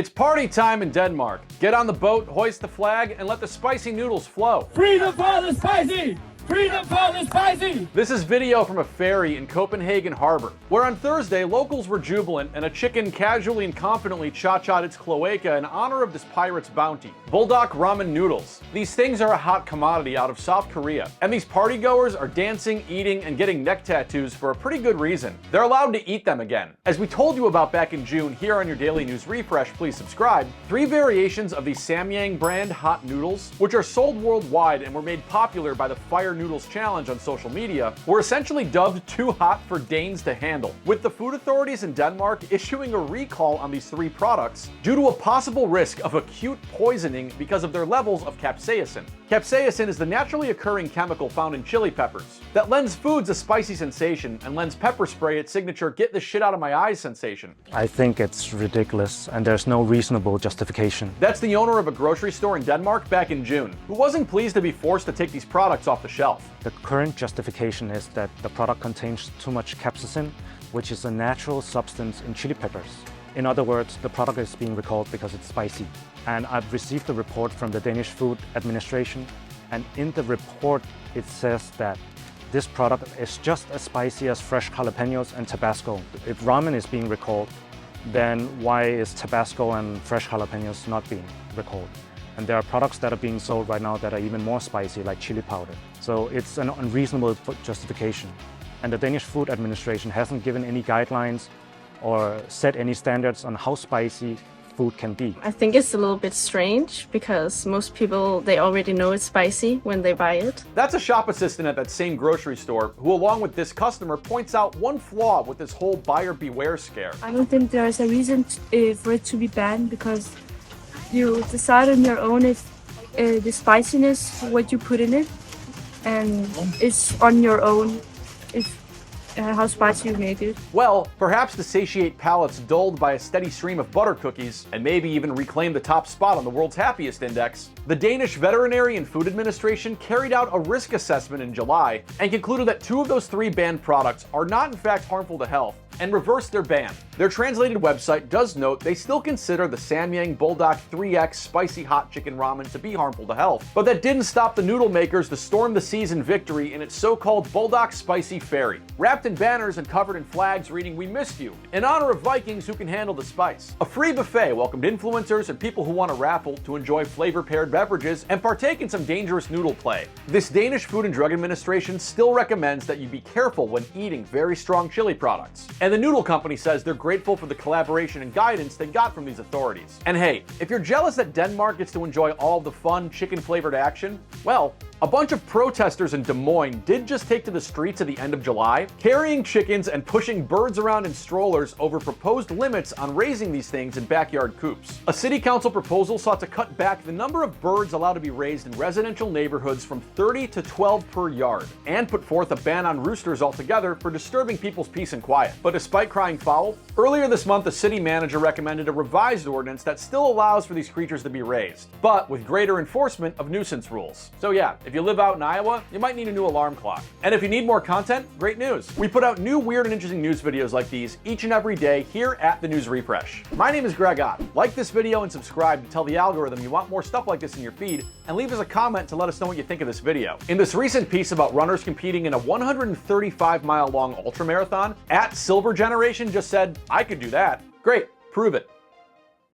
It's party time in Denmark. Get on the boat, hoist the flag, and let the spicy noodles flow. Freedom for the spicy! Freedom for the spicy! This is video from a ferry in Copenhagen harbor, where on Thursday, locals were jubilant and a chicken casually and confidently cha-cha'd its cloaca in honor of this pirate's bounty. Buldak ramen noodles. These things are a hot commodity out of South Korea, and these partygoers are dancing, eating, and getting neck tattoos for a pretty good reason. They're allowed to eat them again. As we told you about back in June here on your daily news refresh, please subscribe, 3 variations of the Samyang brand hot noodles, which are sold worldwide and were made popular by the Fire Noodles Challenge on social media, were essentially dubbed too hot for Danes to handle, with the food authorities in Denmark issuing a recall on these 3 products due to a possible risk of acute poisoning because of their levels of capsaicin. Capsaicin is the naturally occurring chemical found in chili peppers that lends foods a spicy sensation and lends pepper spray its signature get the shit out of my eyes sensation. I think it's ridiculous and there's no reasonable justification. That's the owner of a grocery store in Denmark back in June, who wasn't pleased to be forced to take these products off the shelf. The current justification is that the product contains too much capsaicin, which is a natural substance in chili peppers. In other words, the product is being recalled because it's spicy. And I've received a report from the Danish Food Administration, and in the report it says that this product is just as spicy as fresh jalapenos and Tabasco. If ramen is being recalled, then why is Tabasco and fresh jalapenos not being recalled? And there are products that are being sold right now that are even more spicy, like chili powder. So it's an unreasonable justification. And the Danish Food Administration hasn't given any guidelines or set any standards on how spicy food can be. I think it's a little bit strange because most people, they already know it's spicy when they buy it. That's a shop assistant at that same grocery store who, along with this customer, points out one flaw with this whole buyer beware scare. I don't think there is a reason for it to be banned because you decide on your own if the spiciness, what you put in it, and it's on your own if how spicy you make it. Well, perhaps to satiate palates dulled by a steady stream of butter cookies, and maybe even reclaim the top spot on the world's happiest index, the Danish Veterinary and Food Administration carried out a risk assessment in July and concluded that 2 of those 3 banned products are not in fact harmful to health and reversed their ban. Their translated website does note they still consider the Samyang Buldak 3X spicy hot chicken ramen to be harmful to health, but that didn't stop the noodle makers to storm the seas in victory in its so-called Buldak Spicy Ferry, wrapped in banners and covered in flags reading "We missed you," in honor of Vikings who can handle the spice. A free buffet welcomed influencers and people who want to raffle to enjoy flavor-paired beverages and partake in some dangerous noodle play. This Danish Food and Drug Administration still recommends that you be careful when eating very strong chili products. And the noodle company says they're grateful for the collaboration and guidance they got from these authorities. And hey, if you're jealous that Denmark gets to enjoy all the fun chicken-flavored action, well, a bunch of protesters in Des Moines did just take to the streets at the end of July, carrying chickens and pushing birds around in strollers over proposed limits on raising these things in backyard coops. A city council proposal sought to cut back the number of birds allowed to be raised in residential neighborhoods from 30 to 12 per yard, and put forth a ban on roosters altogether for disturbing people's peace and quiet. But despite crying foul, earlier this month the city manager recommended a revised ordinance that still allows for these creatures to be raised, but with greater enforcement of nuisance rules. So yeah, if you live out in Iowa, you might need a new alarm clock. And if you need more content, great news. We put out new weird and interesting news videos like these each and every day here at the News Refresh. My name is Greg Ott. Like this video and subscribe to tell the algorithm you want more stuff like this in your feed, and leave us a comment to let us know what you think of this video. In this recent piece about runners competing in a 135-mile long ultramarathon, @SilverGeneration just said, I could do that. Great, prove it.